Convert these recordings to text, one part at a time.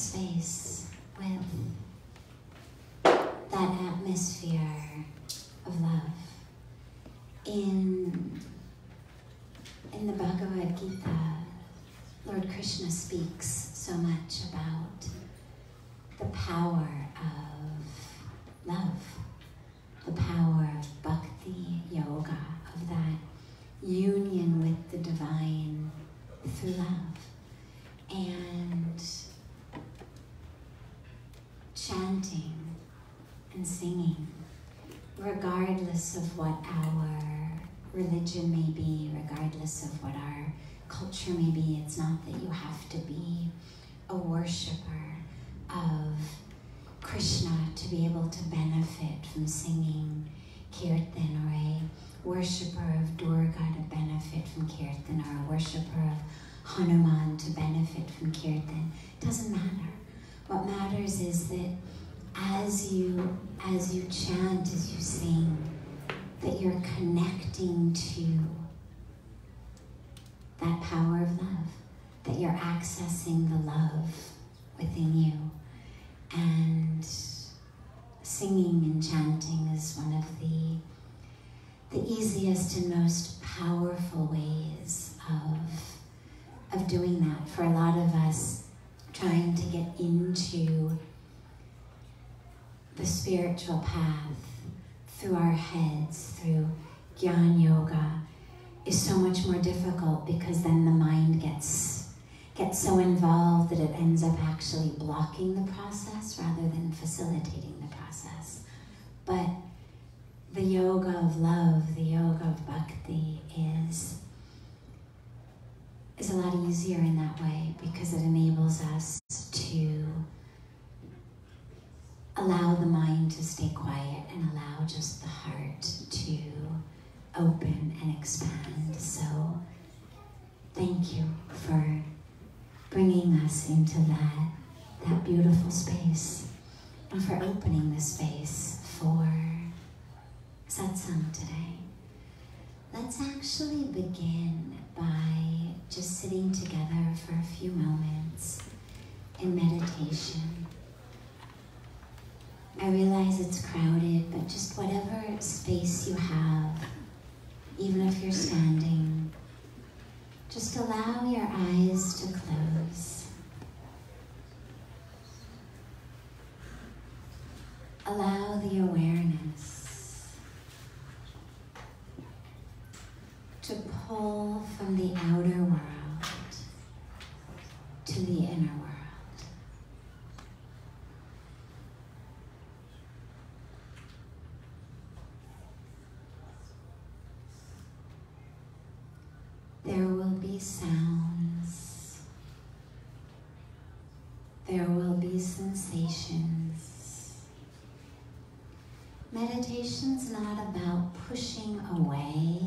space with that atmosphere of love. In the Bhagavad Gita, Lord Krishna speaks so much about the power of love, the power of Bhakti Yoga, of that union with the divine through love. And chanting and singing, regardless of what our religion may be, regardless of what our culture may be, it's not that you have to be a worshiper of Krishna to be able to benefit from singing kirtan, or a worshiper of Durga to benefit from kirtan, or a worshiper of Hanuman to benefit from kirtan. It doesn't matter. What matters is that as you chant, as you sing, that you're connecting to that power of love, that you're accessing the love within you. And singing and chanting is one of the easiest and most powerful ways of doing that. For a lot of us, trying to get into the spiritual path through our heads, through Jnana Yoga, is so much more difficult, because then the mind gets so involved that it ends up actually blocking the process rather than facilitating the process. But the yoga of love, the yoga of bhakti is a lot easier in that way, because it enables us to allow the mind to stay quiet and allow just the heart to open and expand. So thank you for bringing us into that beautiful space, and for opening the space for satsang today. Let's actually begin by just sitting together for a few moments in meditation. I realize it's crowded, but just whatever space you have, even if you're standing, just allow your eyes to close. Allow the awareness to pull from the outer world to the inner world. There will be sounds. There will be sensations. Meditation's not about pushing away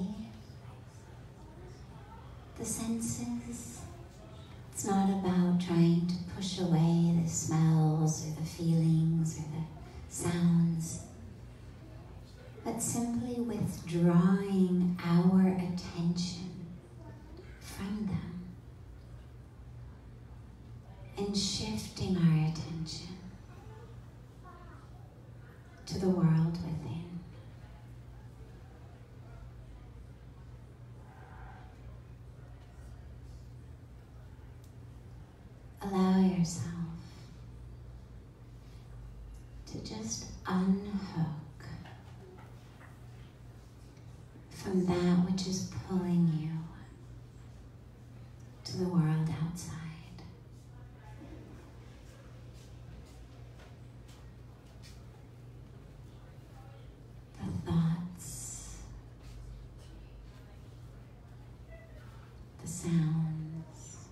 the senses. It's not about trying to push away the smells or the feelings or the sounds, but simply withdrawing our attention from them and shifting our attention to the world within. Allow yourself to just unhook from that which is pulling you to the world outside. The thoughts, the sounds,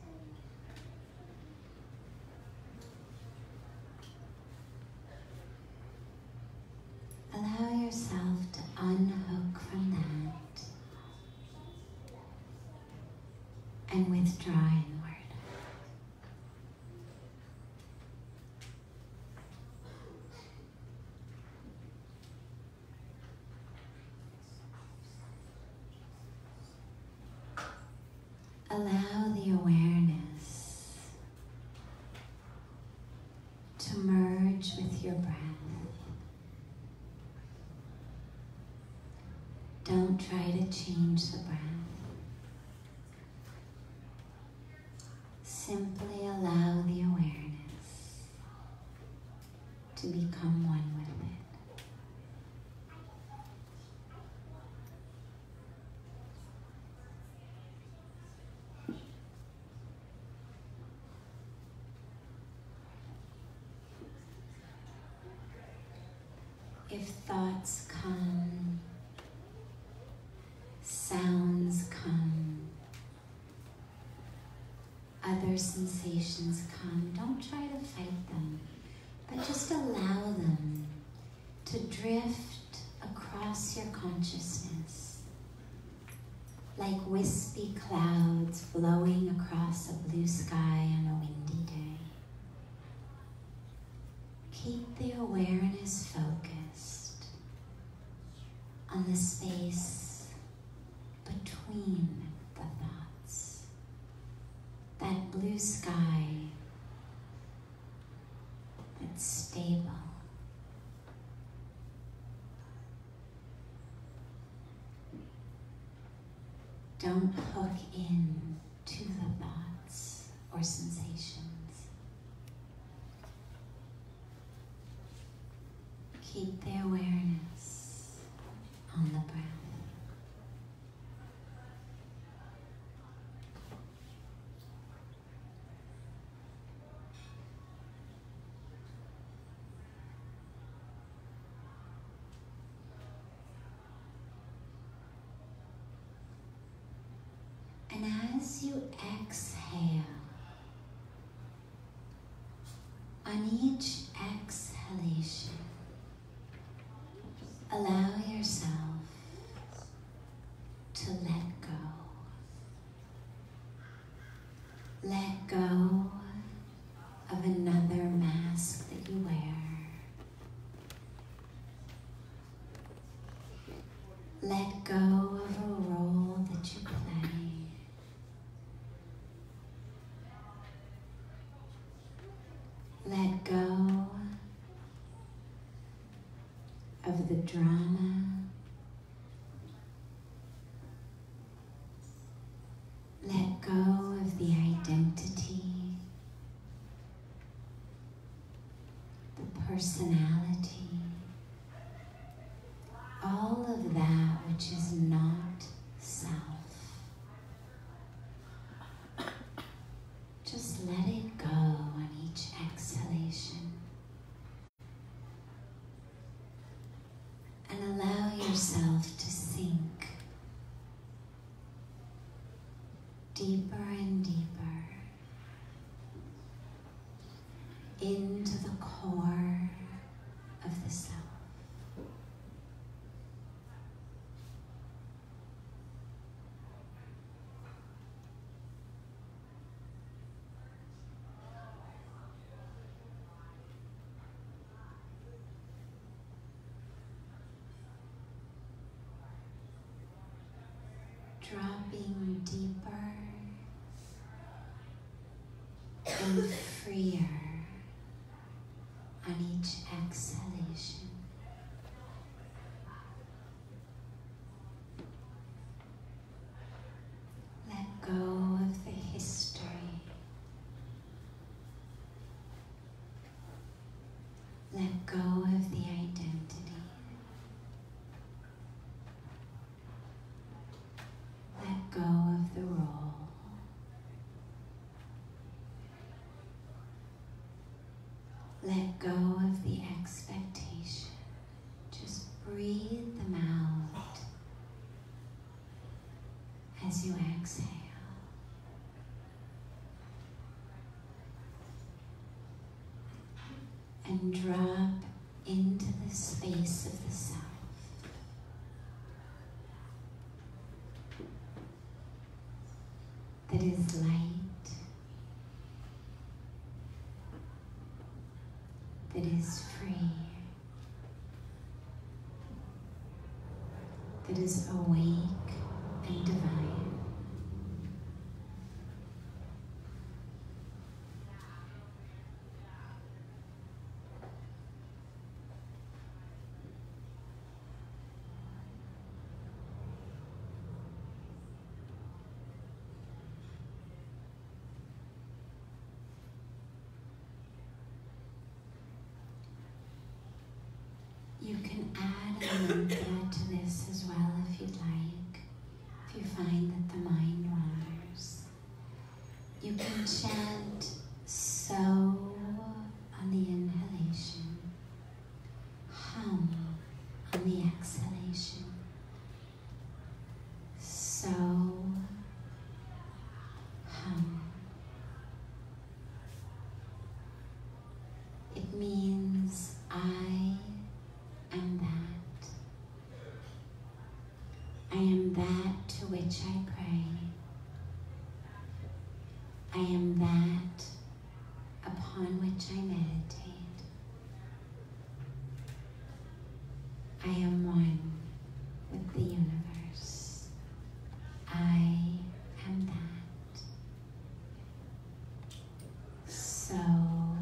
allow yourself to unhook from that and withdraw inward. Allow the awareness to change the breath. Simply allow the awareness to become one with it. If thoughts come, sounds come, other sensations come, don't try to fight them, but just allow them to drift across your consciousness like wispy clouds blowing across a blue sky on a windy day. Keep the awareness focused on the space between the thoughts, that blue sky that's stable. Don't hook in to the thoughts or sensations. Keep the awareness on the breath. And as you exhale, on each exhalation, allow yourself to let go. Let go of another mask that you wear. Let go of a role that you play. Let go of the drama. Let go of the identity, the personality, all of that which is not self. Just let it go on each exhalation. And allow yourself to sink deeper and deeper into the core of the self. Dropping deeper and freer on each exhalation. Let go of the history. Let go of the identity. Let go of the role. Let go of the expectation. Just breathe them out as you exhale. And drop into the space of the self. That is light, that is free, that is awake and divine. You can add a mantra to this as well if you'd like. If you find that the mind wanders, you can chant so on the inhalation, hum on the exhalation. So hum. It means I am that. I am that to which I pray. I am that upon which I meditate. I am one with the universe. I am that. So hum.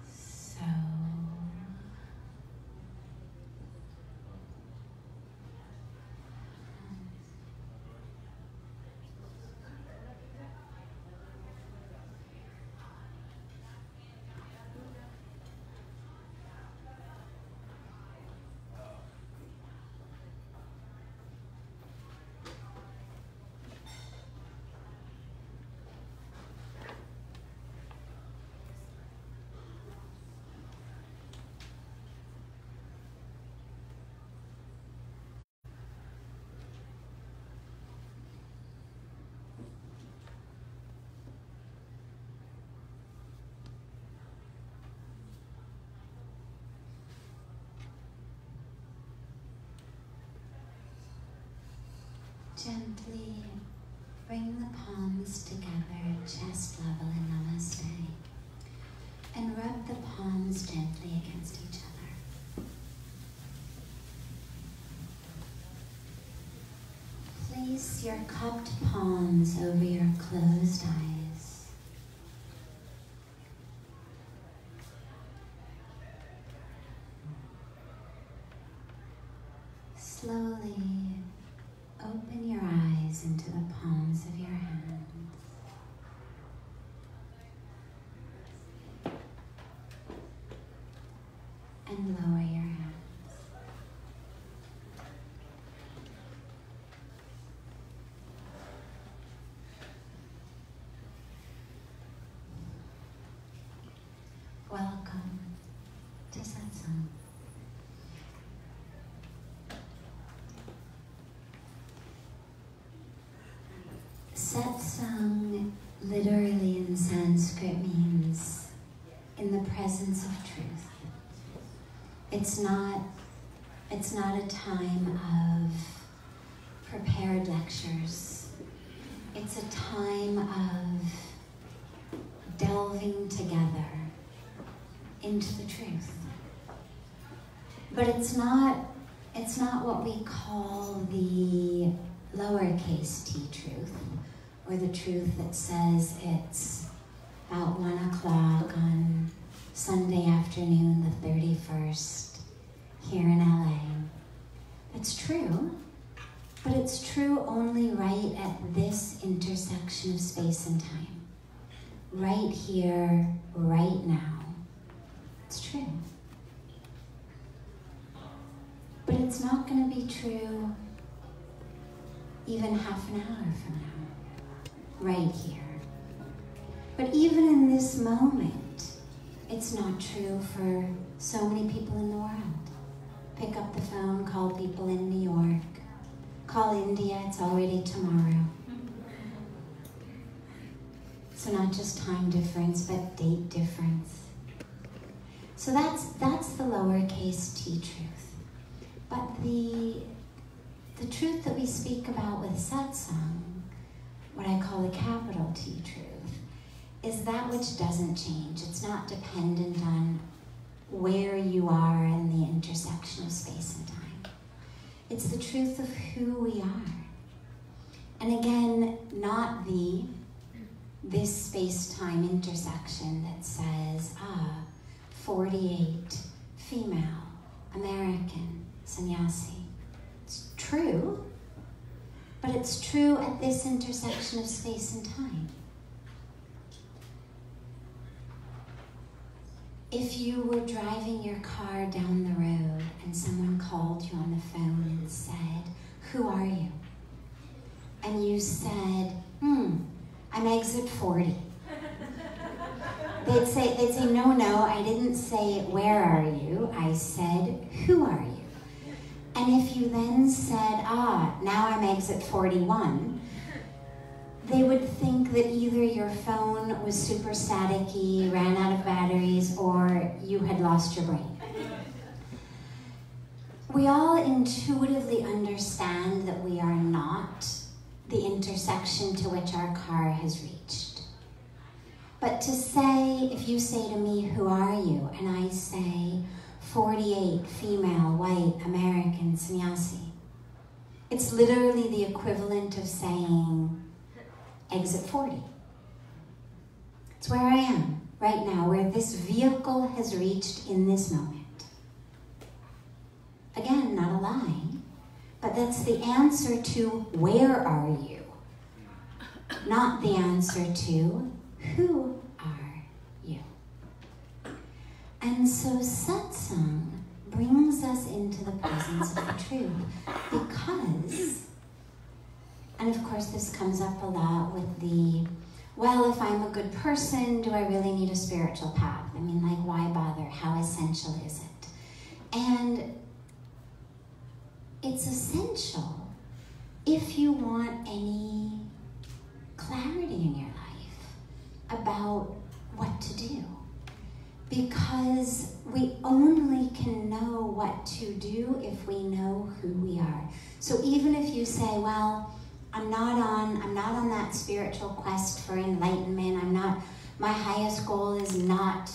So gently bring the palms together, chest level in Namaste, and rub the palms gently against each other. Place your cupped palms over your closed eyes. Slowly open your eyes into the palms of your hands. And lower your hands. Welcome to Satsang. Satsang literally in Sanskrit means in the presence of truth. It's not a time of prepared lectures. It's a time of delving together into the truth. But it's not what we call the lowercase t truth, or the truth that says it's about 1 o'clock on Sunday afternoon, the 31st, here in LA. It's true, but it's true only right at this intersection of space and time. Right here, right now. It's true. But it's not going to be true even half an hour from now, right here. But even in this moment, it's not true for so many people in the world. Pick up the phone, call people in New York, call India, it's already tomorrow. So not just time difference, but date difference. So that's the lowercase t truth. But the truth that we speak about with satsang, what I call the capital T truth, is that which doesn't change. It's not dependent on where you are in the intersection of space and time. It's the truth of who we are. And again, not this space-time intersection that says, 48, female, American, sannyasi. It's true. true, but it's true at this intersection of space and time. If you were driving your car down the road and someone called you on the phone and said, "Who are you?" And you said, "I'm exit 40." They'd say, no, I didn't say, "Where are you?" I said, "Who are you?" And if you then said, now I'm exit 41, they would think that either your phone was super staticky, ran out of batteries, or you had lost your brain. We all intuitively understand that we are not the intersection to which our car has reached. But to say, if you say to me, "Who are you?" and I say, 48, female, white, American, sannyasi, it's literally the equivalent of saying, exit 40. It's where I am right now, where this vehicle has reached in this moment. Again, not a lie, but that's the answer to where are you, not the answer to who are you. And so satsang brings us into the presence of the truth because, and of course this comes up a lot with the, well, if I'm a good person, do I really need a spiritual path? I mean, like, why bother? How essential is it? And it's essential if you want any clarity in your life about what to do. Because we only can know what to do if we know who we are. So even if you say, well, I'm not on that spiritual quest for enlightenment, my highest goal is not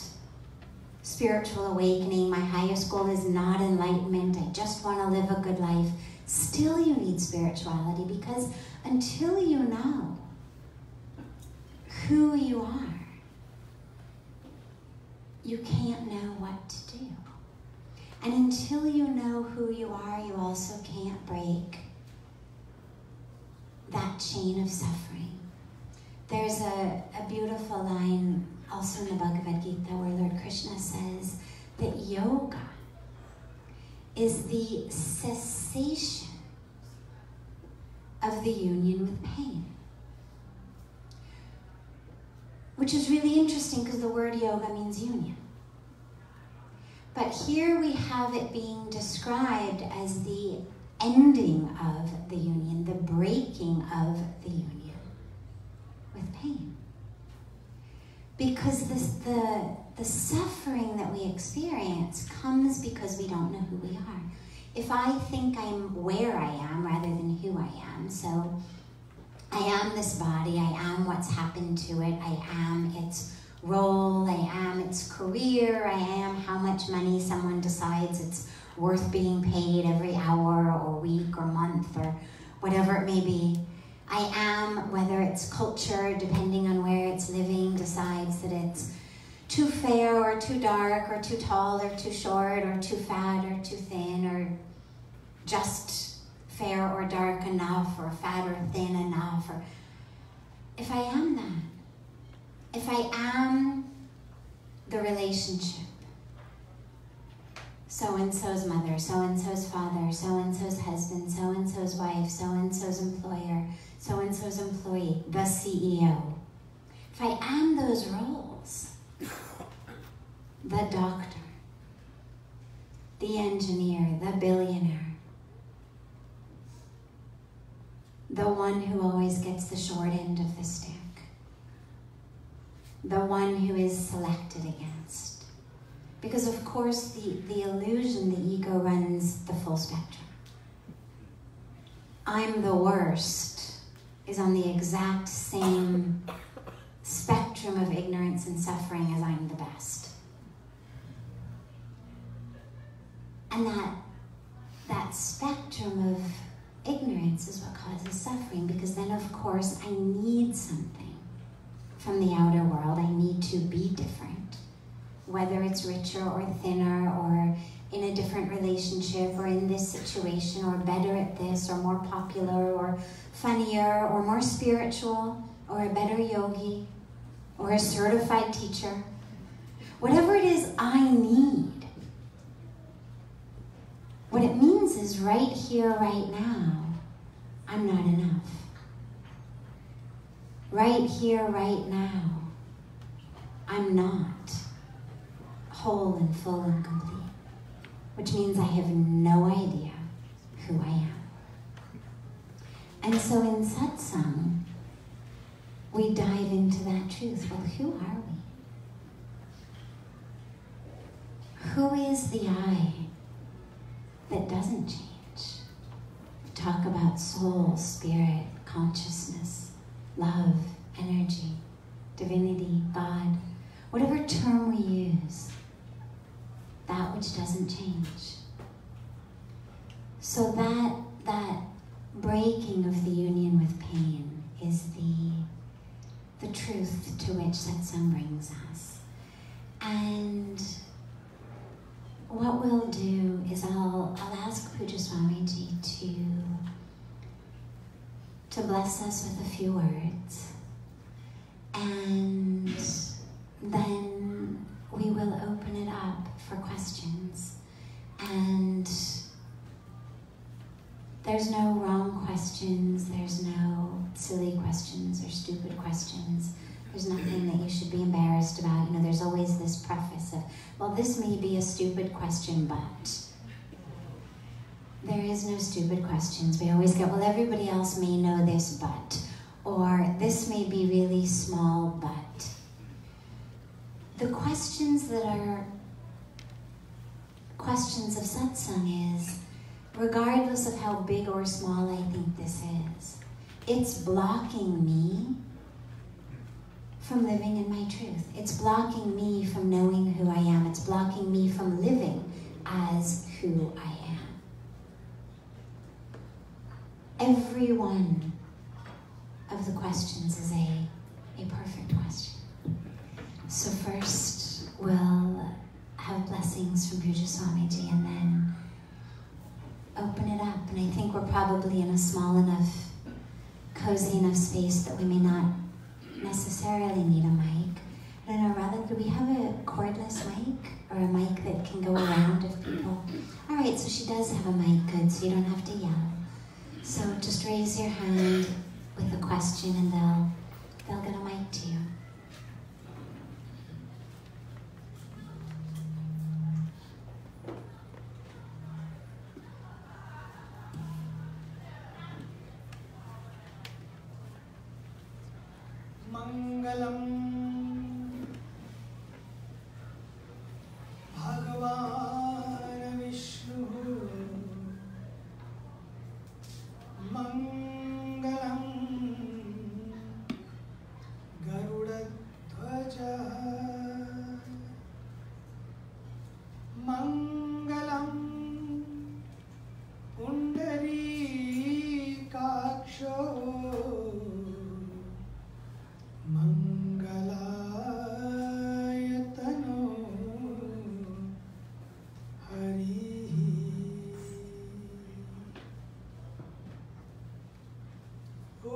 spiritual awakening, my highest goal is not enlightenment, I just want to live a good life, still you need spirituality, because until you know who you are, you can't know what to do. And until you know who you are, you also can't break that chain of suffering. There's a beautiful line also in the Bhagavad Gita where Lord Krishna says that yoga is the cessation of the union with pain. Which is really interesting because the word yoga means union. But here we have it being described as the ending of the union, the breaking of the union with pain. Because the suffering that we experience comes because we don't know who we are. If I think I'm where I am rather than who I am, so I am this body, I am what's happened to it, I am its role, I am its career, I am how much money someone decides it's worth being paid every hour or week or month or whatever it may be. I am, whether it's culture, depending on where it's living, decides that it's too fair or too dark or too tall or too short or too fat or too thin or just fair or dark enough or fat or thin enough. Or if I am that, if I am the relationship, so-and-so's mother, so-and-so's father, so-and-so's husband, so-and-so's wife, so-and-so's employer, so-and-so's employee, the CEO. If I am those roles, the doctor, the engineer, the billionaire, the one who always gets the short end of the stick, the one who is selected against. Because of course the illusion, the ego runs the full spectrum. I'm the worst is on the exact same spectrum of ignorance and suffering as I'm the best. And that spectrum of ignorance is what causes suffering, because then of course I need something from the outer world. I need to be different. whether it's richer or thinner, or in a different relationship, or in this situation, or better at this, or more popular, or funnier, or more spiritual, or a better yogi, or a certified teacher. Whatever it is I need, what it means is right here, right now, I'm not enough. Right here, right now, I'm not whole and full and complete. Which means I have no idea who I am. And so in satsang, we dive into that truth. Well, who are we? Who is the I that doesn't change? We talk about soul, spirit, consciousness, love, energy, divinity, God, whatever term we use. That which doesn't change. So that breaking of the union with pain is the truth to which satsang brings us. And what we'll do is I'll ask Pujya Swamiji to bless us with a few words, and then we will open it up for questions. And there's no wrong questions, there's no silly questions or stupid questions. There's nothing that you should be embarrassed about. You know, there's always this preface of, well, this may be a stupid question, but there is no stupid questions. We always get, well, everybody else may know this, but, or this may be really small, but. The questions that are questions of satsang is, regardless of how big or small I think this is, it's blocking me from living in my truth. It's blocking me from knowing who I am. It's blocking me from living as who I am. Every one of the questions is a perfect question. So first, we'll have blessings from Pujya Swamiji and then open it up. And I think we're probably in a small enough, cozy enough space that we may not necessarily need a mic. I don't know, Radha, do we have a cordless mic? Or a mic that can go around if people... All right, so she does have a mic, good, so you don't have to yell. So just raise your hand with a question and they'll get a mic to you. Mangalam Bhagavan Vishnu Mangalam Garudadhvaja Mangalam Pundarikaksho Mangalayatano Hari. Om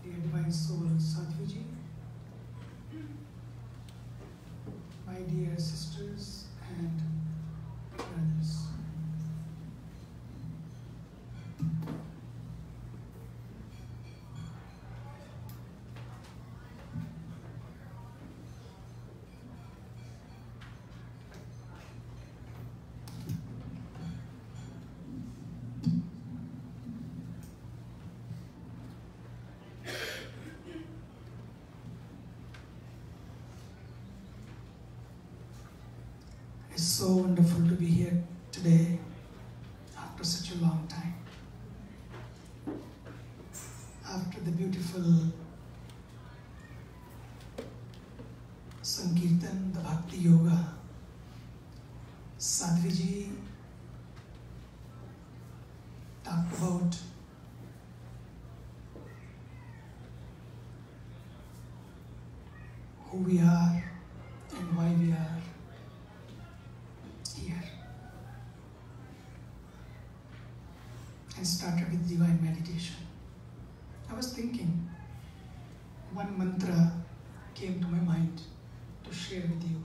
dear Divine Soul Sadhviji, my dear sisters and brothers. It's so wonderful to be here today after such a long time. After the beautiful Sankirtan, the Bhakti Yoga, Sadhviji talked about who we are and why we are here, and started with divine meditation. I was thinking, one mantra came to my mind to share with you.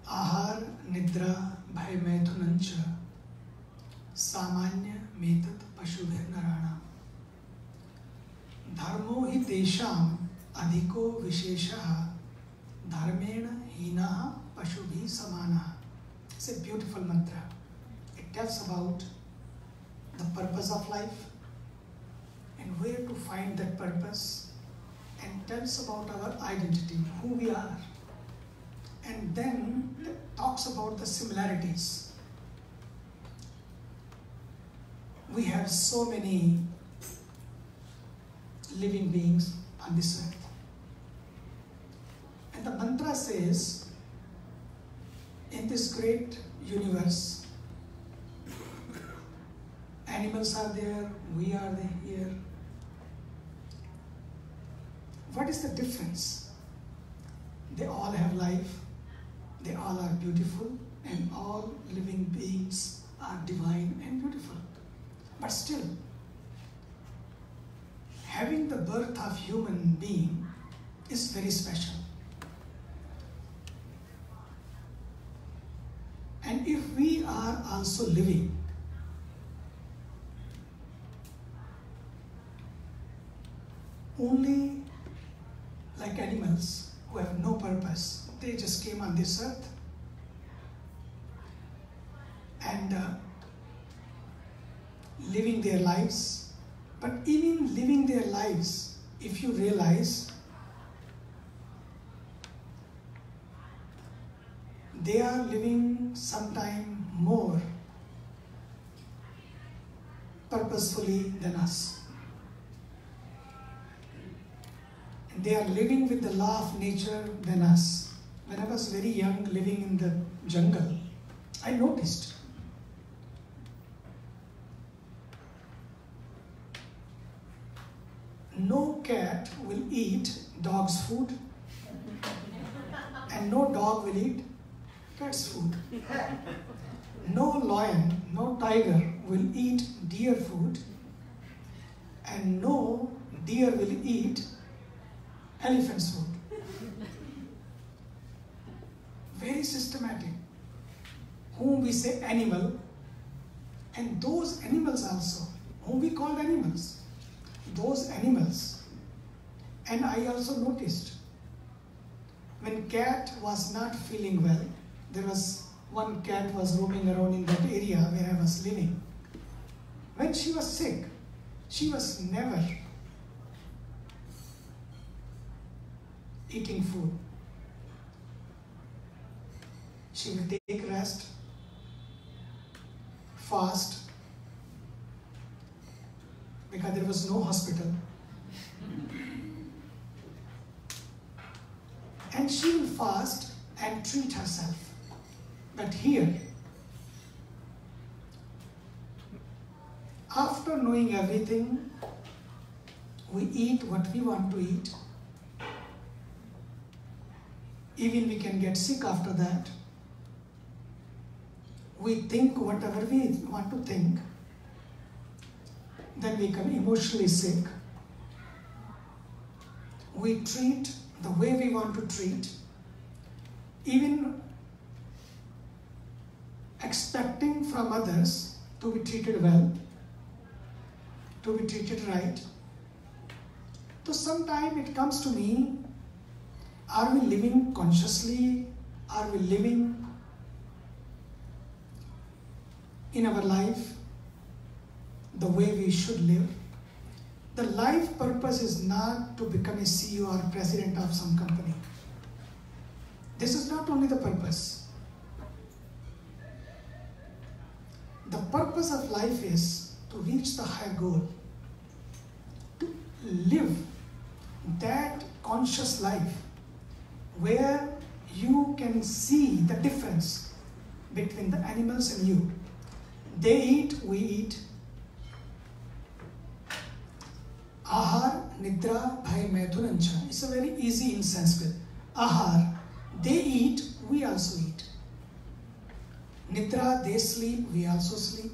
Ahar nidra bhay maithunancha samanya metat pashubhe narana dharmo hi tesham adhiko visheshaha dharmena hinaha pashubhi samana. It's a beautiful mantra. It tells about the purpose of life and where to find that purpose, and tells about our identity, who we are, and then it talks about the similarities. We have so many living beings on this earth. And the mantra says, in this great universe, animals are there, we are here. What is the difference? They all have life, they all are beautiful, and all living beings are divine and beautiful. But still, having the birth of human being is very special. And if we are also living, only like animals who have no purpose, they just came on this earth and living their lives. But even living their lives, if you realize, they are living sometime more purposefully than us. They are living with the law of nature than us. When I was very young, living in the jungle, I noticed no cat will eat dog's food, and no dog will eat cat's food. No lion, no tiger will eat deer food, and no deer will eat elephant's food. Very systematic. Whom we say animal, and those animals also, whom we called animals, those animals. And I also noticed, when cat was not feeling well, there was one cat was roaming around in that area where I was living. When she was sick, she was never eating food. She will take rest, fast, because there was no hospital. And she will fast and treat herself. But here, after knowing everything, we eat what we want to eat. Even we can get sick after that. we think whatever we want to think, then we become emotionally sick. We treat the way we want to treat, even expecting from others to be treated well, to be treated right. So sometimes it comes to me, are we living consciously? Are we living in our life the way we should live? The life purpose is not to become a CEO or president of some company. This is not only the purpose. The purpose of life is to reach the higher goal, to live that conscious life where you can see the difference between the animals and you. They eat, we eat. Ahar, Nidra, Bhai, Maithunancha. It's a very easy in Sanskrit. Ahar, they eat, we also eat. Nidra, they sleep, we also sleep.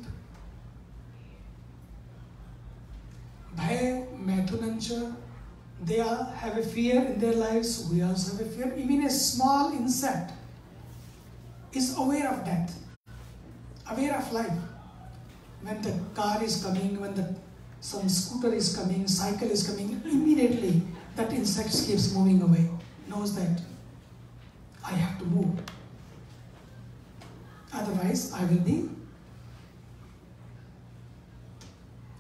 Bhai, Maithunancha, they have a fear in their lives, we also have a fear. Even a small insect is aware of death, aware of life. When the car is coming, when some scooter is coming, cycle is coming, immediately that insect keeps moving away, knows that I have to move. Otherwise, I will be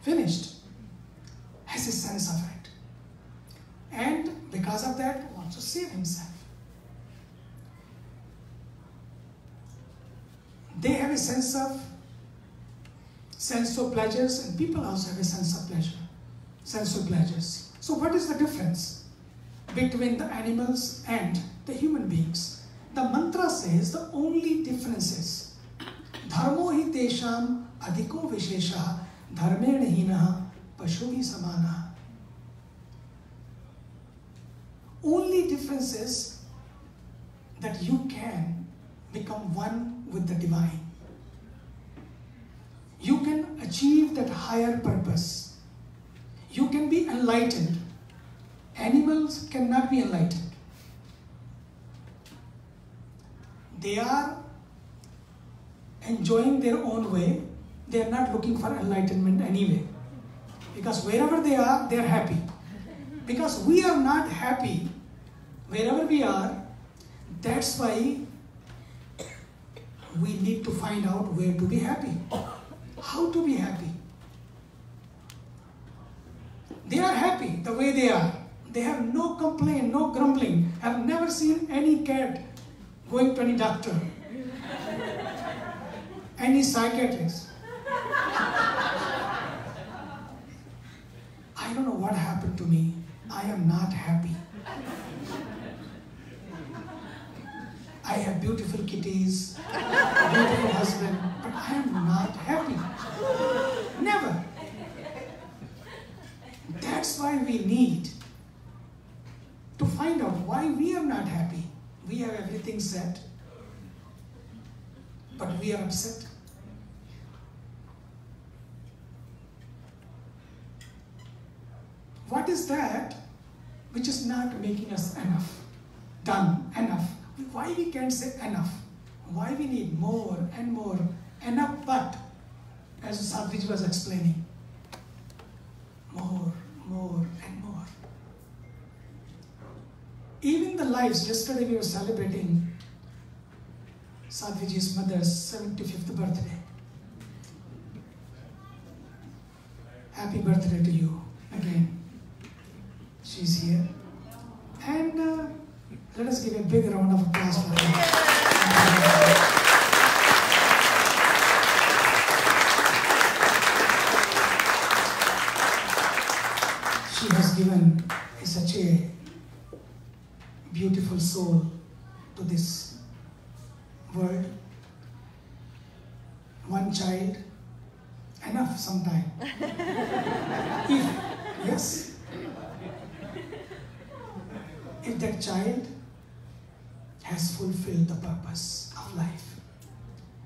finished. Has a sense of it. And because of that, wants to save himself. They have a sense of pleasures, and people also have a sense of pleasure, sense of pleasures. So what is the difference between the animals and the human beings? The mantra says the only difference is dharmo hi tesham adhiko vishesha dharmena hina pashuvi samana. Only difference is that you can become one with the divine. You can achieve that higher purpose. You can be enlightened. Animals cannot be enlightened. They are enjoying their own way. They are not looking for enlightenment anyway. Because wherever they are happy. Because we are not happy wherever we are. That's why we need to find out where to be happy. How to be happy. They are happy the way they are. They have no complaint, no grumbling. I have never seen any cat going to any doctor, any psychiatrist. I don't know what happened to me. I am not happy. I have beautiful kitties, a beautiful husband, but I am not happy. Never. That's why we need to find out why we are not happy. We have everything set, but we are upset. What is that which is not making us enough, done enough? Why we can't say enough? Why we need more and more, enough, but as Sadhviji was explaining, more and more. Even the lives, yesterday we were celebrating Sadhviji's mother's 75th birthday. Happy birthday to you again. She's here. And let us give a big round of applause for her. She has given such a beautiful soul to this world. One child, enough sometime. If that child has fulfilled the purpose of life,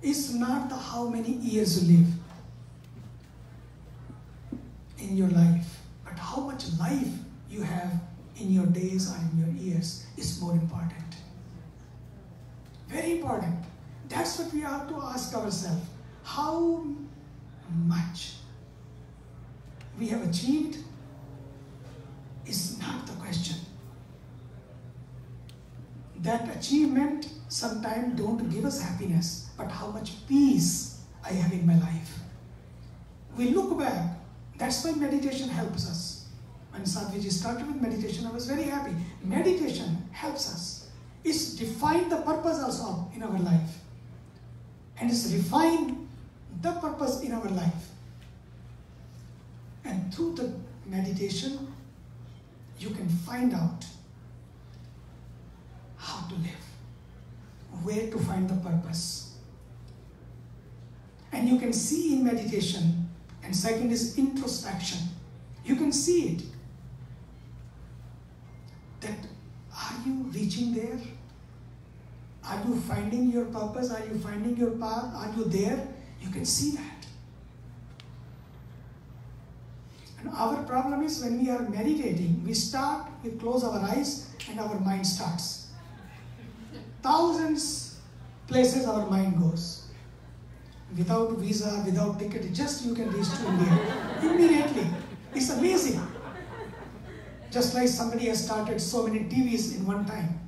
is not the how many years you live in your life, but how much life you have in your days or in your years is more important. Very important. That's what we have to ask ourselves. How much we have achieved is not the question. That achievement sometimes don't give us happiness, but how much peace I have in my life. We look back. That's why meditation helps us. When Sadhviji started with meditation, I was very happy. Meditation helps us. It's defined the purpose also in our life. And it's refined the purpose in our life. And through the meditation, you can find out how to live, where to find the purpose. And you can see in meditation, and second is introspection. You can see it. That are you reaching there? Are you finding your purpose? Are you finding your path? Are you there? You can see that. And our problem is when we are meditating, we close our eyes and our mind starts. Thousands places our mind goes. Without visa, without ticket, just you can reach to India. Immediately. It's amazing. Just like somebody has started so many TVs in one time.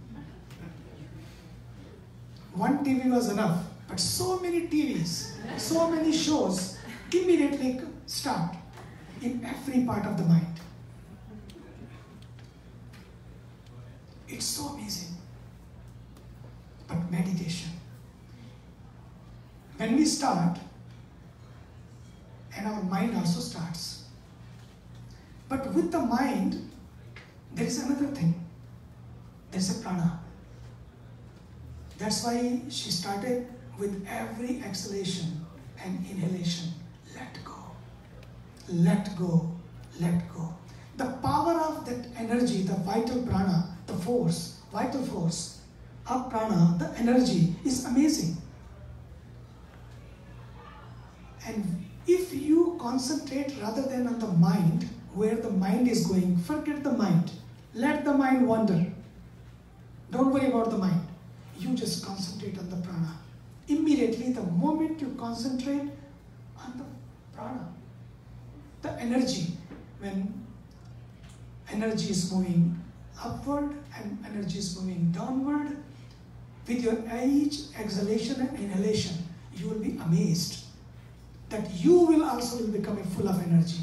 One TV was enough, but so many TVs, so many shows immediately start in every part of the mind. It's so amazing. But meditation, when we start, and our mind also starts. But with the mind, there is another thing. There's a prana. That's why she started with every exhalation and inhalation. Let go. Let go. Let go. The power of that energy, the vital prana, the force, vital force of prana, the energy is amazing. And if you concentrate rather than on the mind, where the mind is going, forget the mind. Let the mind wander. Don't worry about the mind. You just concentrate on the prana. Immediately, the moment you concentrate on the prana, the energy, when energy is moving upward and energy is moving downward, with your each exhalation and inhalation, you will be amazed that you will also become full of energy.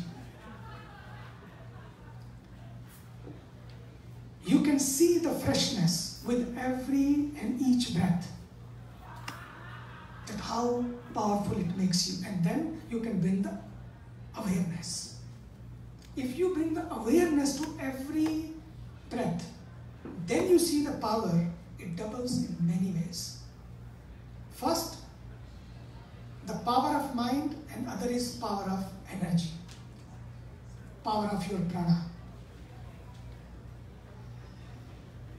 You can see the freshness with every and each breath. That how powerful it makes you. And then you can bring the awareness. If you bring the awareness to every breath, then you see the power. It doubles in many ways. First, the power of mind, and other is power of energy. Power of your prana.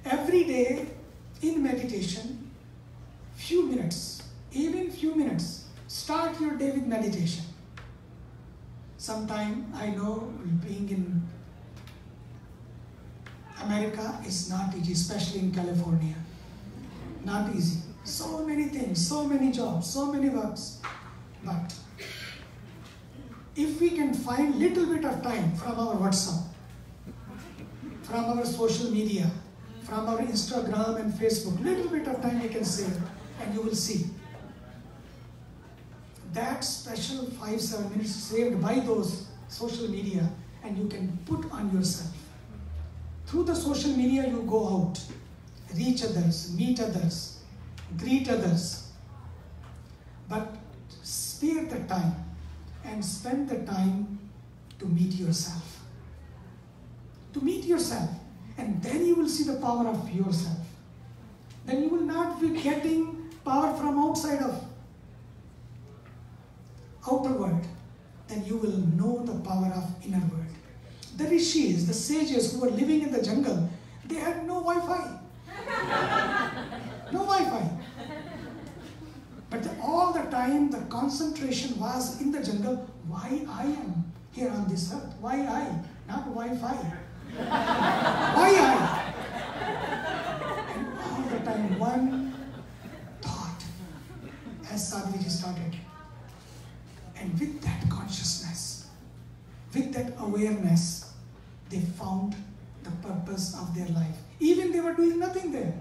Every day in meditation, few minutes, even few minutes, start your day with meditation. Sometime I know being in America is not easy, especially in California. Not easy. So many things, so many jobs, so many works. But if we can find little bit of time from our WhatsApp, from our social media, from our Instagram and Facebook, little bit of time we can save, and you will see that special 5-7 minutes saved by those social media, and you can put on yourself. Through the social media you go out, reach others, meet others, greet others, but spare the time and spend the time to meet yourself. To meet yourself. And then you will see the power of yourself. Then you will not be getting power from outside of outer world. Then you will know the power of inner world. The rishis, the sages who were living in the jungle, they had no Wi-Fi. No Wi-Fi. But all the time the concentration was in the jungle, why I am here on this earth? Why I? Not Wi-Fi. Why I? And all the time one thought as Sadhviji started. And with that consciousness, with that awareness, they found the purpose of their life. Even they were doing nothing there.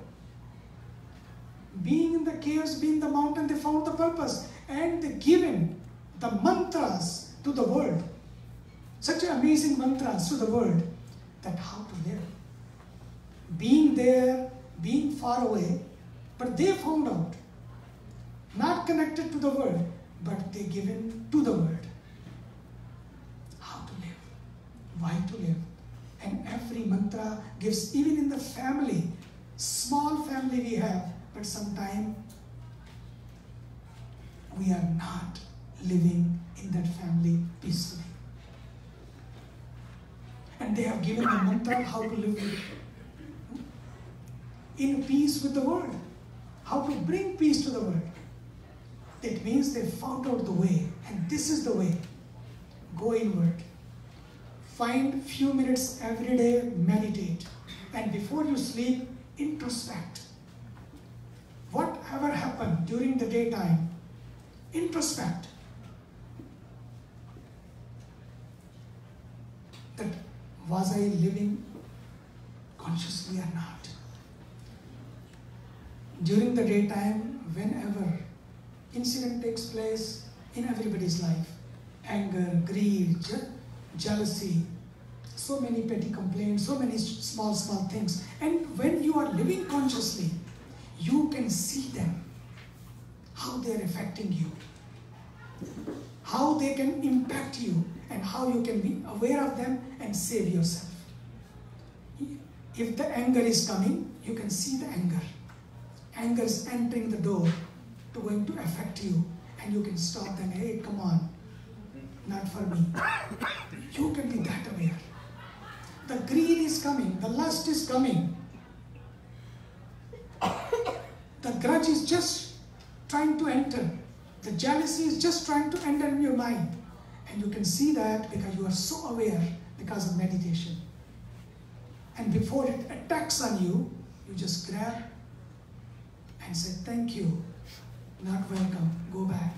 Being in the caves, being in the mountain, they found the purpose. And they given the mantras to the world. Such amazing mantras to the world that how to live. Being there, being far away, but they found out. Not connected to the world, but they given to the world. How to live, why to live. And every mantra gives, even in the family, small family we have, but sometimes we are not living in that family peacefully. And they have given the mantra how to live in peace with the world, how to bring peace to the world. It means they found out the way, and this is the way. Go inward. Find few minutes every day, meditate. And before you sleep, introspect. Whatever happened during the daytime, introspect. That was I living consciously or not? During the daytime, whenever incident takes place in everybody's life, anger, greed, jealousy, so many petty complaints, so many small things. And when you are living consciously, you can see them, how they are affecting you, how they can impact you, and how you can be aware of them and save yourself. If the anger is coming, you can see the anger. Anger is entering the door to going to affect you, and you can stop them. Hey, come on, not for me. You can be that aware. The greed is coming, the lust is coming. The grudge is just trying to enter. The jealousy is just trying to enter in your mind. And you can see that because you are so aware because of meditation. And before it attacks on you, you just grab and say, thank you, not welcome, go back.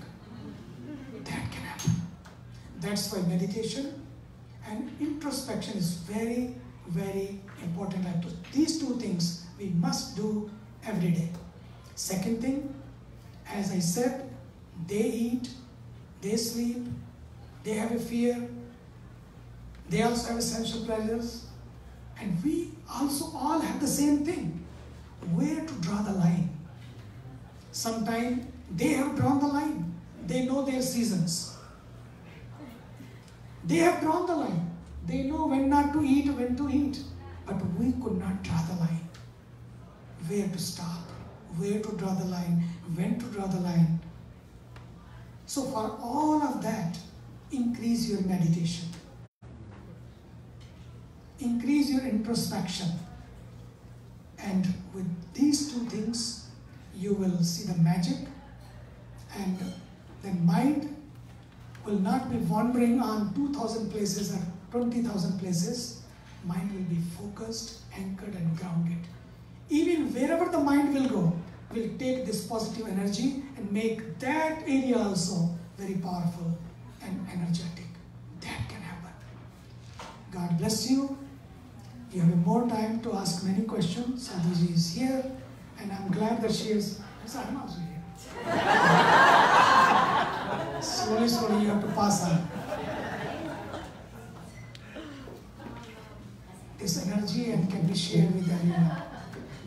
That can happen. That's why meditation and introspection is very, very important. These two things we must do every day. Second thing, as I said, they eat, they sleep, they have a fear, they also have essential pleasures, and we also all have the same thing. Where to draw the line? Sometimes they have drawn the line. They know their seasons. They have drawn the line. They know when not to eat, when to eat. But we could not draw the line. Where to stop, where to draw the line, when to draw the line. So for all of that, increase your meditation. Increase your introspection. And with these two things, you will see the magic, and the mind will not be wandering on 2,000 places or 20,000 places. Mind will be focused, anchored, and grounded. Even wherever the mind will go, will take this positive energy and make that area also very powerful and energetic. That can happen. God bless you. You have more time to ask many questions. Sadhviji is here, and I'm glad that she is. I'm also here. Slowly, you have to pass on. This energy and can be shared with everyone.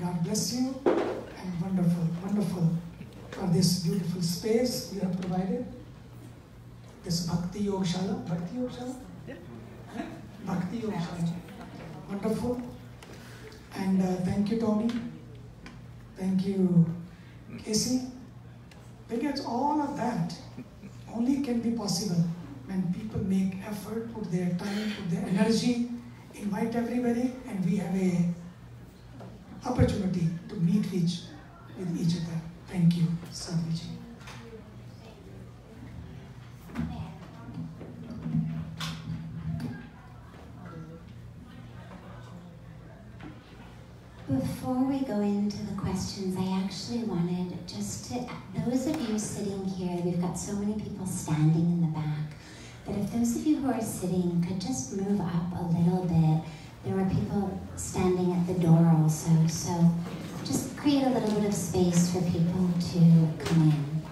God bless you, and wonderful for this beautiful space you have provided. This Bhakti Yogashala. Bhakti Yogashala? Yeah. Huh? Bhakti Yogashala. Wonderful. And thank you, Tommy. Thank you, Casey. Because all of that only can be possible when people make effort, put their time, put their energy, invite everybody, and we have a opportunity to meet with each other. Thank you, Sadhviji. before we go into the questions, I actually wanted just to, those of you sitting here, we've got so many people standing in the back, but if those of you who are sitting could just move up a little bit. There were people standing at the door also, so just create a little bit of space for people to come in.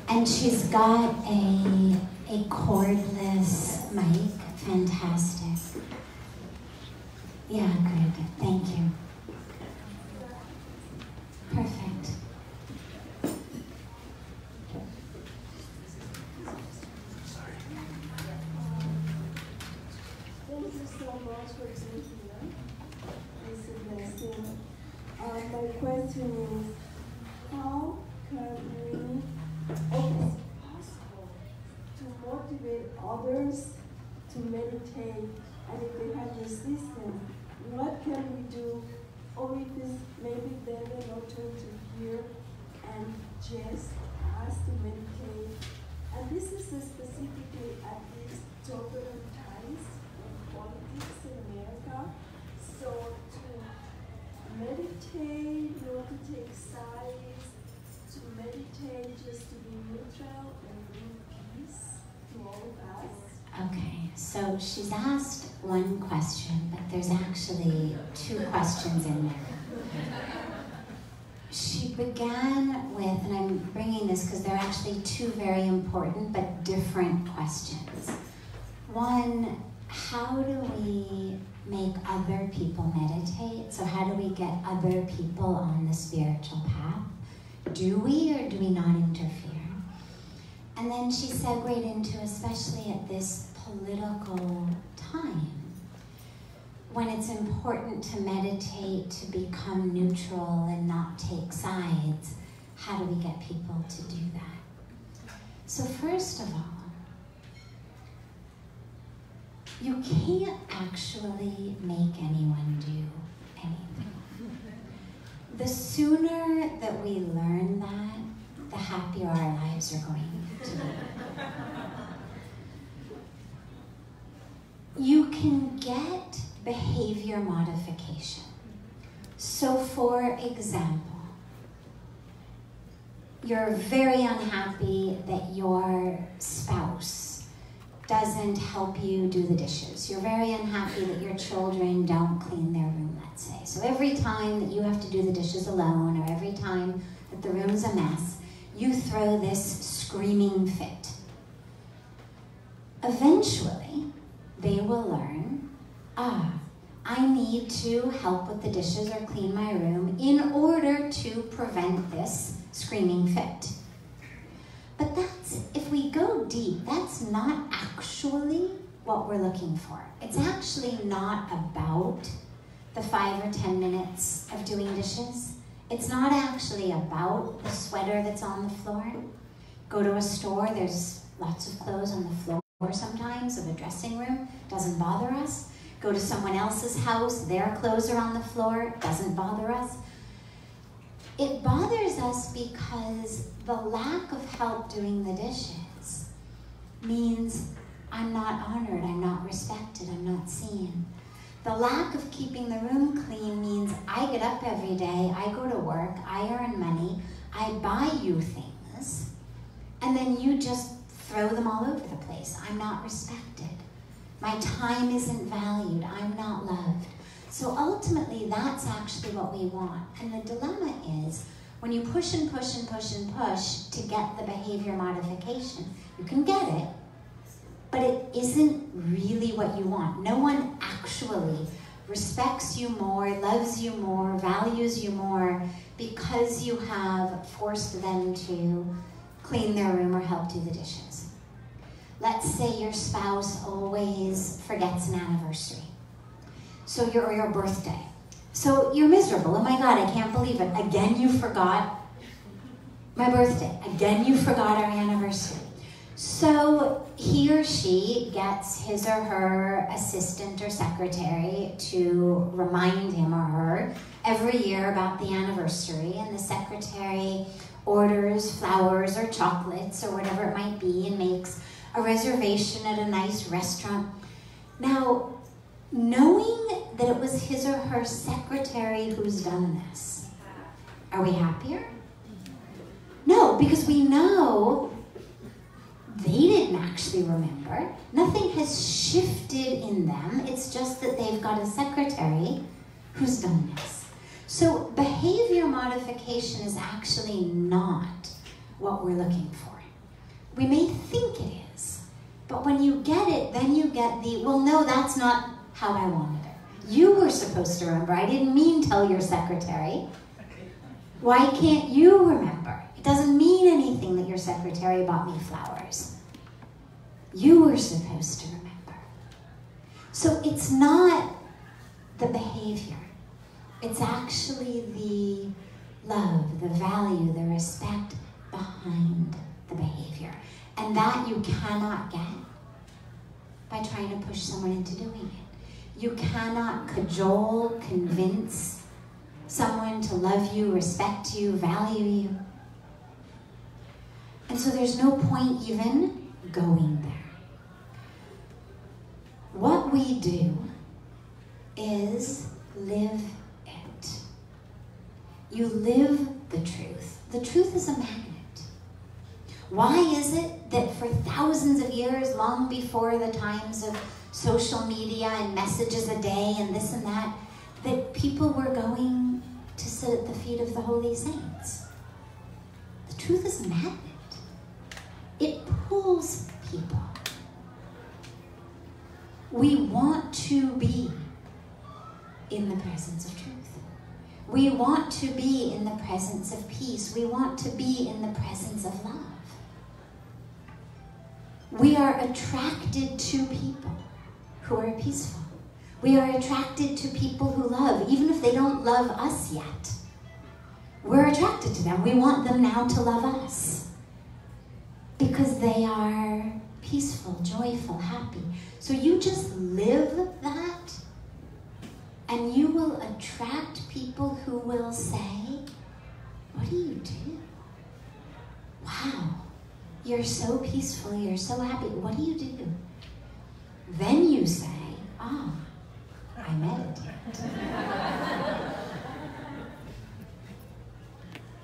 And she's got a cordless mic. Fantastic. Yeah, good. Thank you. Perfect. Thank you so much for being here. It's a blessing. My question is, how can we, or is it possible to motivate others to meditate? And if they have resistance, what can we do? Or if it's maybe better not turn to here and just ask to meditate. And this is specifically at these turbulent times in politics in America. So to meditate, not to take sides, to meditate just to be neutral and bring peace to all of us. Okay, so she's asked one question, but there's actually two questions in there. She began with, and I'm bringing this because they're actually two very important but different questions. One, how do we make other people meditate? So how do we get other people on the spiritual path? Do we or do we not interfere? And then she segued into, especially at this political time, when it's important to meditate, to become neutral and not take sides, how do we get people to do that? So first of all, you can't actually make anyone do anything. The sooner that we learn that, the happier our lives are going to be. You can get behavior modification. So for example, you're very unhappy that your spouse doesn't help you do the dishes. You're very unhappy that your children don't clean their room, let's say. So every time that you have to do the dishes alone, or every time that the room's a mess, you throw this screaming fit. Eventually, they will learn, I need to help with the dishes or clean my room in order to prevent this screaming fit. But that's, if we go deep, that's not actually what we're looking for. It's actually not about the 5 or 10 minutes of doing dishes. It's not actually about the sweater that's on the floor. Go to a store, there's lots of clothes on the floor sometimes of a dressing room, doesn't bother us. Go to someone else's house, their clothes are on the floor, doesn't bother us. It bothers us because the lack of help doing the dishes means I'm not honored, I'm not respected, I'm not seen. The lack of keeping the room clean means I get up every day, I go to work, I earn money, I buy you things, and then you just throw them all over the place. I'm not respected. My time isn't valued, I'm not loved. So ultimately, that's actually what we want. And the dilemma is, when you push and push and push and push to get the behavior modification, you can get it, but it isn't really what you want. No one actually respects you more, loves you more, values you more because you have forced them to clean their room or help do the dishes. Let's say your spouse always forgets an anniversary. So your birthday. So you're miserable. Oh my God, I can't believe it. Again, you forgot my birthday. Again, you forgot our anniversary. So he or she gets his or her assistant or secretary to remind him or her every year about the anniversary, and the secretary orders flowers or chocolates or whatever it might be and makes a reservation at a nice restaurant. Now, knowing that it was his or her secretary who's done this, are we happier? No, because we know they didn't actually remember. Nothing has shifted in them. It's just that they've got a secretary who's done this. So behavior modification is actually not what we're looking for. We may think it is, but when you get it, then you get the, well, no, that's not how I wanted it. You were supposed to remember. I didn't mean tell your secretary. Why can't you remember? It doesn't mean anything that your secretary bought me flowers. You were supposed to remember. So it's not the behavior. It's actually the love, the value, the respect behind the behavior. And that you cannot get by trying to push someone into doing it. You cannot cajole, convince someone to love you, respect you, value you. And so there's no point even going there. What we do is live it. You live the truth. The truth is a magnet. Why is it that for thousands of years, long before the times of social media and messages a day and this and that, that people were going to sit at the feet of the holy saints? The truth is a magnet. It pulls people. We want to be in the presence of truth. We want to be in the presence of peace. We want to be in the presence of love. We are attracted to people who are peaceful. We are attracted to people who love, even if they don't love us yet. We're attracted to them. We want them now to love us because they are peaceful, joyful, happy. So you just live that, and you will attract people who will say, what do you do? Wow, you're so peaceful, you're so happy. What do you do? Then you say, ah, I meditate.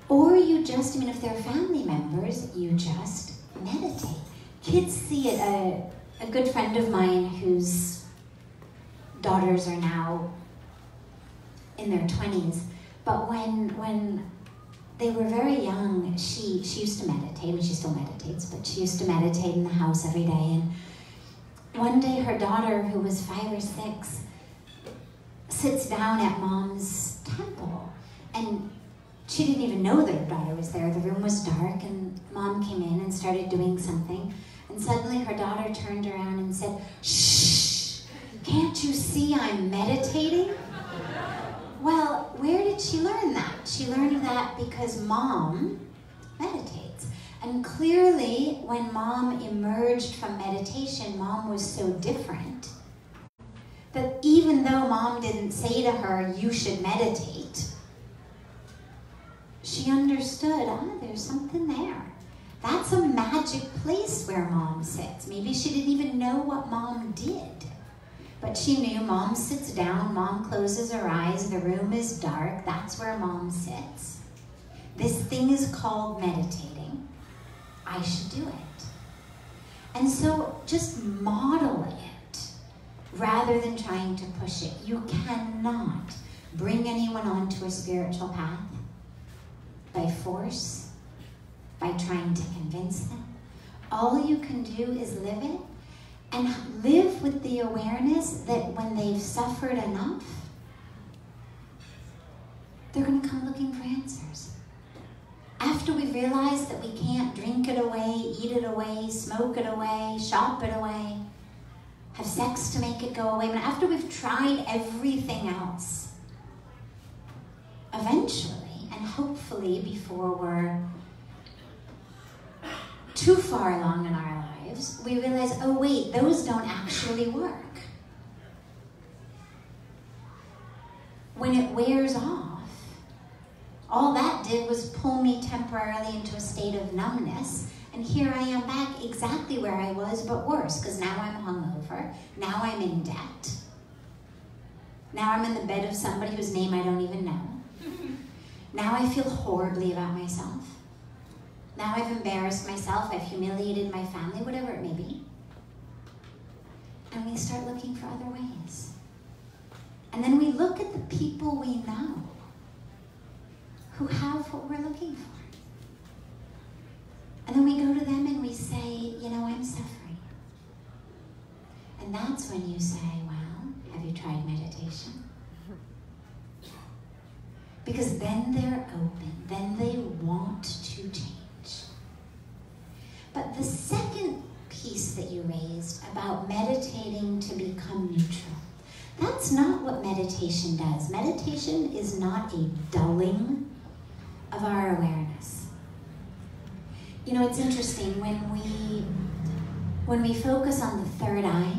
Or you just, if they're family members, you just meditate. Kids see it. A good friend of mine whose daughters are now in their 20s, but when they were very young, she used to meditate, and she still meditates, but she used to meditate in the house every day. And one day her daughter, who was 5 or 6, sits down at Mom's temple, and she didn't even know that her daughter was there. The room was dark, and Mom came in and started doing something. And suddenly her daughter turned around and said, shh, can't you see I'm meditating? Well, where did she learn that? She learned that because Mom meditates. And clearly, when Mom emerged from meditation, Mom was so different that even though Mom didn't say to her, you should meditate, she understood, there's something there. That's a magic place where Mom sits. Maybe she didn't even know what Mom did. But she knew Mom sits down, Mom closes her eyes, the room is dark, that's where Mom sits. This thing is called meditating. I should do it. And so just model it rather than trying to push it. You cannot bring anyone onto a spiritual path by force, by trying to convince them. All you can do is live it, and live with the awareness that when they've suffered enough, they're going to come looking for answers. After we realize that we can't drink it away, eat it away, smoke it away, shop it away, have sex to make it go away, and after we've tried everything else, eventually, and hopefully before we're too far along in our lives, we realize, oh wait, those don't actually work. When it wears off, all that did was pull me temporarily into a state of numbness, and here I am back exactly where I was, but worse, because now I'm hungover, now I'm in debt, Now I'm in the bed of somebody whose name I don't even know. Now I feel horribly about myself. Now I've embarrassed myself, I've humiliated my family, whatever it may be. And we start looking for other ways. And then we look at the people we know who have what we're looking for. And then we go to them and we say, you know, I'm suffering. And that's when you say, well, have you tried meditation? Because then they're open, then they want to change. But the second piece that you raised about meditating to become neutral, that's not what meditation does. Meditation is not a dulling of our awareness. You know, it's interesting, when we focus on the third eye,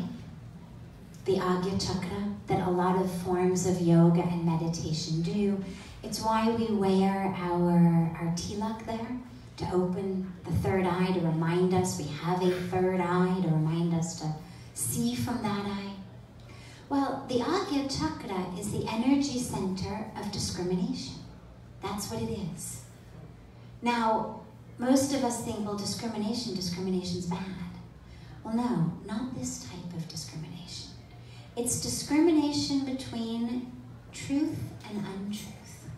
the Agya Chakra, that a lot of forms of yoga and meditation do, it's why we wear our tilak there, to open the third eye, to remind us we have a third eye, to remind us to see from that eye. Well, the Agya Chakra is the energy center of discrimination. That's what it is. Now, most of us think, well, discrimination's bad. Well, no, not this type of discrimination. It's discrimination between truth and untruth.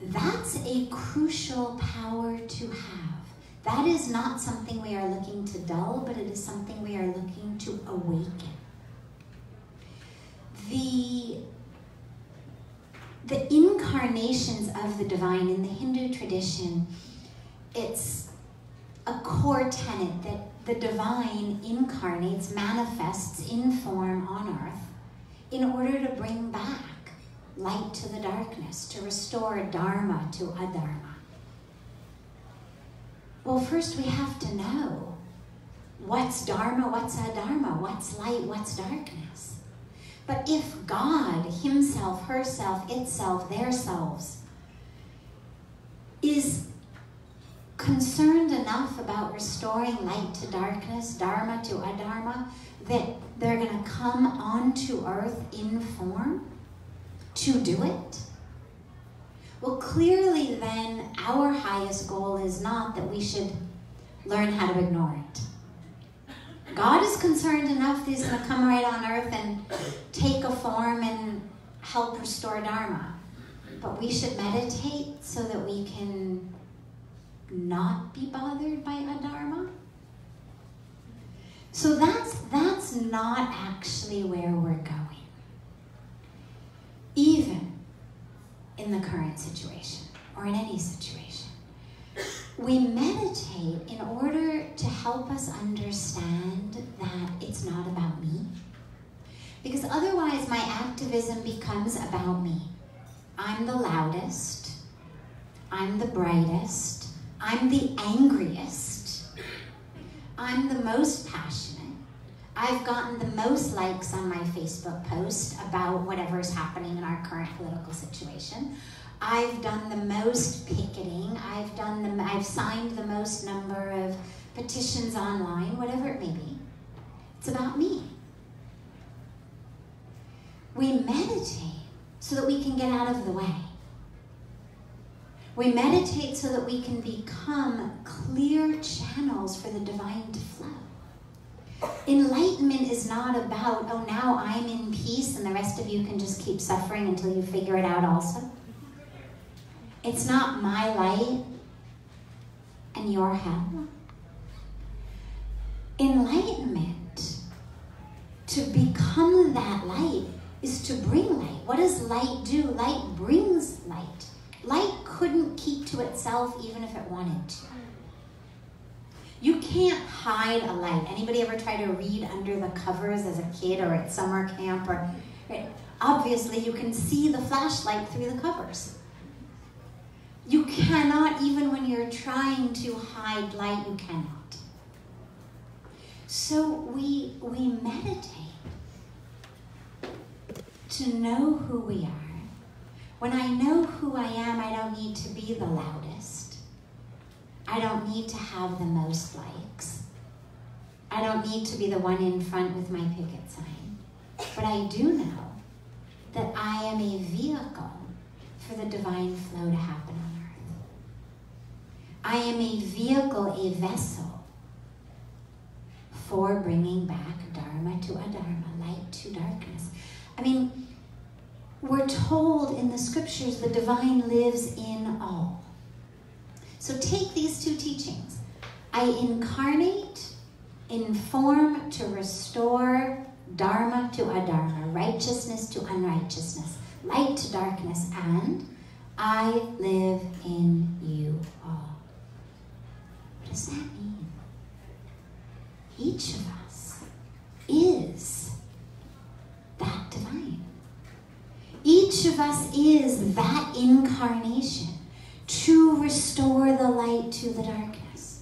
That's a crucial power to have. That is not something we are looking to dull, but it is something we are looking to awaken. The incarnations of the divine in the Hindu tradition, it's a core tenet that the divine incarnates, manifests in form on earth in order to bring back light to the darkness, to restore dharma to adharma. Well, first we have to know what's dharma, what's adharma, what's light, what's darkness. But if God, himself, herself, itself, their selves, is concerned enough about restoring light to darkness, dharma to adharma, that they're going to come onto earth in form to do it, well, clearly then our highest goal is not that we should learn how to ignore it. God is concerned enough that he's going to come right on earth and take a form and help restore dharma. But we should meditate so that we can not be bothered by adharma. So that's not actually where we're going, even in the current situation or in any situation. We meditate in order to help us understand that it's not about me. Because otherwise my activism becomes about me. I'm the loudest, I'm the brightest, I'm the angriest, I'm the most passionate. I've gotten the most likes on my Facebook post about whatever's happening in our current political situation. I've done the most picketing. I've signed the most number of petitions online, whatever it may be. It's about me. We meditate so that we can get out of the way. We meditate so that we can become clear channels for the divine to flow. Enlightenment is not about, oh, now I'm in peace and the rest of you can just keep suffering until you figure it out also. It's not my light and your hell. Enlightenment, to become that light, is to bring light. What does light do? Light brings light. Light couldn't keep to itself even if it wanted to. You can't hide a light. Anybody ever try to read under the covers as a kid or at summer camp? Right? Obviously, you can see the flashlight through the covers. You cannot, even when you're trying to hide light, you cannot. So we meditate to know who we are. When I know who I am, I don't need to be the loudest. I don't need to have the most likes. I don't need to be the one in front with my picket sign. But I do know that I am a vehicle for the divine flow to happen on earth. I am a vehicle, a vessel for bringing back dharma to adharma, light to darkness. I mean, we're told in the scriptures the divine lives in all. So take these two teachings. I incarnate, inform to restore dharma to adharma, righteousness to unrighteousness, light to darkness, and I live in you all. What does that mean? Each of us is that divine. Each of us is that incarnation to restore the light to the darkness.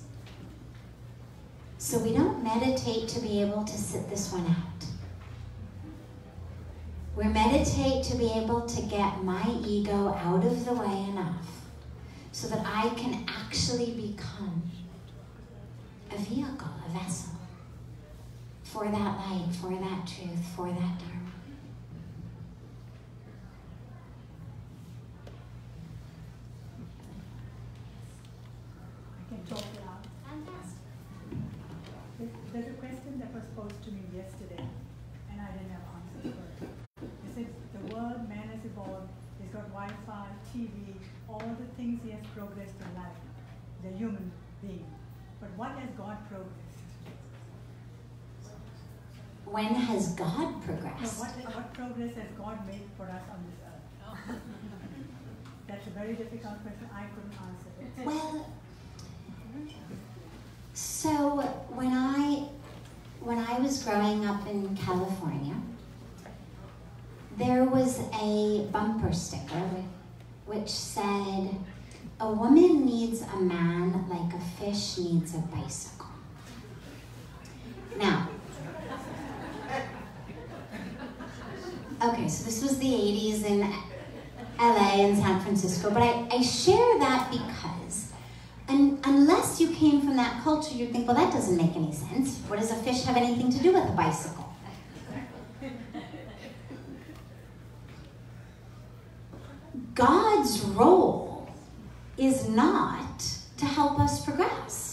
So we don't meditate to be able to sit this one out. We meditate to be able to get my ego out of the way enough so that I can actually become a vehicle, a vessel for that light, for that truth, for that dharma. I can talk loud. Fantastic. There's a question that was posed to me yesterday, and I didn't have answers for it. It says the world man has evolved, he's got Wi-Fi, TV, all the things he has progressed in life, the human being. But what has God progressed? When has God No, progressed? what progress has God made for us on this earth? That's a very difficult question. I couldn't answer it. Well, so when I was growing up in California, there was a bumper sticker which said, "A woman needs a man like a fish needs a bicycle." Now, okay, so this was the 80s in LA and San Francisco, but I share that because unless you came from that culture, you'd think, well, that doesn't make any sense. What does a fish have anything to do with a bicycle? God's role is not to help us progress.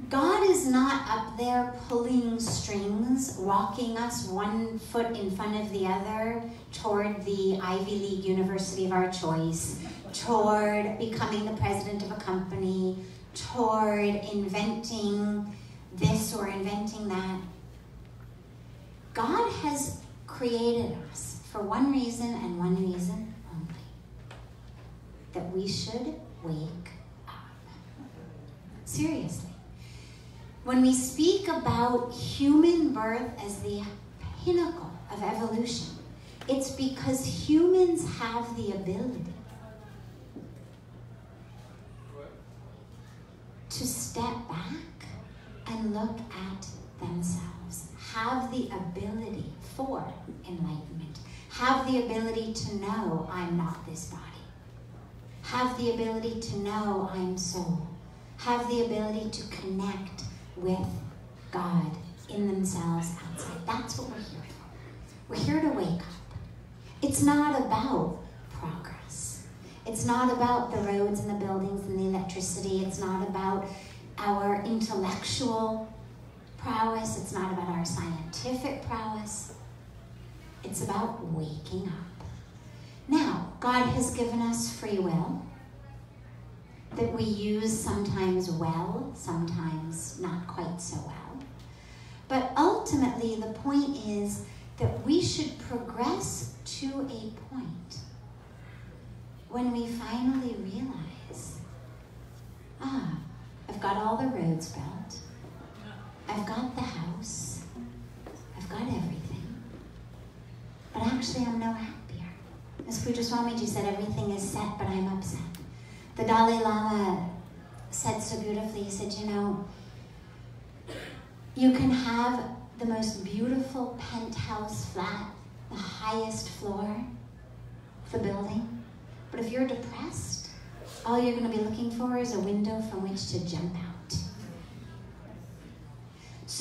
God is not up there pulling strings, rocking us one foot in front of the other toward the Ivy League university of our choice, toward becoming the president of a company, toward inventing this or inventing that. God has created us for one reason and one reason only: that we should wake up. Seriously. When we speak about human birth as the pinnacle of evolution, it's because humans have the ability to step back and look at themselves, have the ability for enlightenment, have the ability to know I'm not this body, have the ability to know I'm soul, have the ability to connect with God in themselves outside. That's what we're here for. We're here to wake up. It's not about progress. It's not about the roads and the buildings and the electricity. It's not about our intellectual prowess. It's not about our scientific prowess. It's about waking up. Now, God has given us free will that we use sometimes well, sometimes not quite so well. But ultimately, the point is that we should progress to a point when we finally realize, I've got all the roads built, I've got the house, I've got everything, but actually I'm no happier. As Pujya Swamiji said, everything is set, but I'm upset. The Dalai Lama said so beautifully, he said, you can have the most beautiful penthouse flat, the highest floor of the building, but if you're depressed, all you're going to be looking for is a window from which to jump out.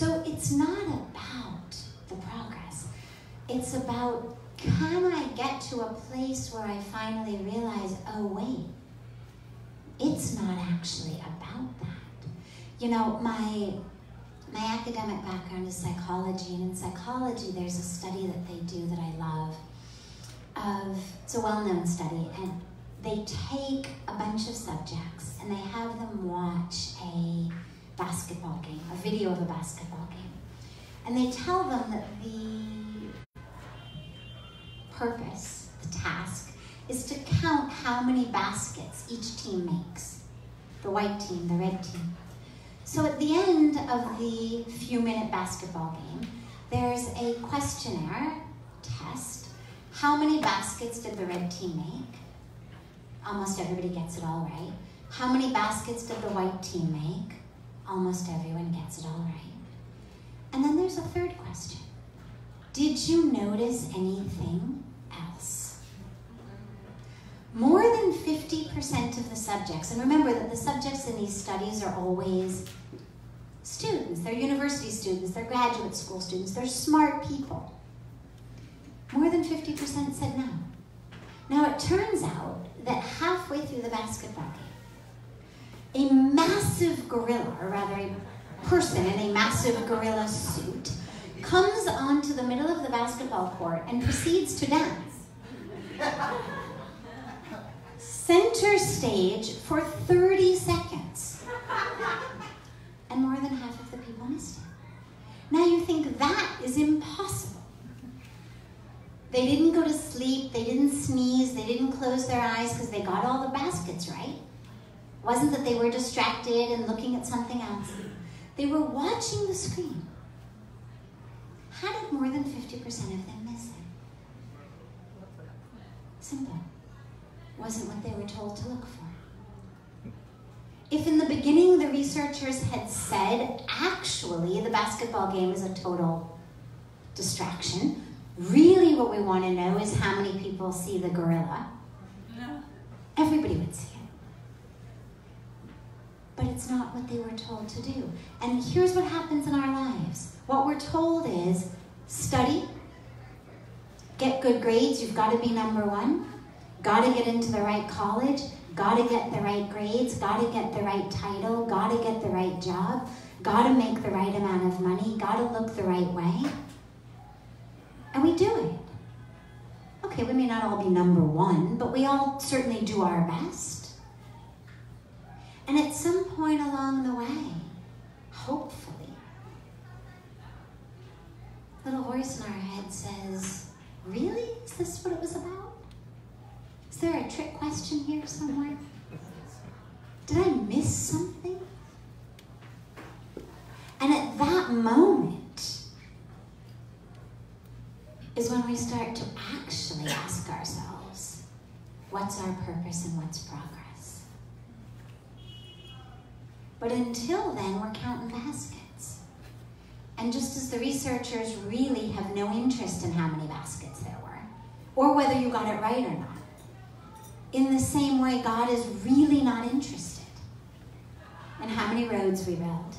So it's not about the progress. It's about, can I get to a place where I finally realize, oh wait, it's not actually about that. You know, my academic background is psychology, and in psychology there's a study that they do that I love. It's a well-known study, and they take a bunch of subjects and they have them watch a basketball game, a video of a basketball game. And they tell them that the purpose, the task, is to count how many baskets each team makes. The white team, the red team. So at the end of the few-minute basketball game, there's a questionnaire test. How many baskets did the red team make? Almost everybody gets it all right. How many baskets did the white team make? Almost everyone gets it all right. And then there's a third question. Did you notice anything else? More than 50% of the subjects, and remember that the subjects in these studies are always students. They're university students, they're graduate school students, they're smart people. More than 50% said no. Now it turns out that halfway through the basketball game, a massive gorilla, or rather a person in a massive gorilla suit, comes onto the middle of the basketball court and proceeds to dance. Center stage for 30 seconds. And more than half of the people missed it. Now you think that is impossible. They didn't go to sleep, they didn't sneeze, they didn't close their eyes because they got all the baskets right. It wasn't that they were distracted and looking at something else. They were watching the screen. How did more than 50% of them miss it? Simple. Wasn't what they were told to look for. If in the beginning the researchers had said, actually, the basketball game is a total distraction, really what we want to know is how many people see the gorilla. No. Everybody would see it. But it's not what they were told to do. And here's what happens in our lives. What we're told is, study, get good grades, you've got to be number one, got to get into the right college, got to get the right grades, got to get the right title, got to get the right job, got to make the right amount of money, got to look the right way. And we do it. Okay, we may not all be number one, but we all certainly do our best. And at some point along the way, hopefully, a little voice in our head says, really? Is this what it was about? Is there a trick question here somewhere? Did I miss something? And at that moment is when we start to actually ask ourselves, what's our purpose and what's progress? But until then, we're counting baskets. And just as the researchers really have no interest in how many baskets there were, or whether you got it right or not, in the same way, God is really not interested in how many roads we build,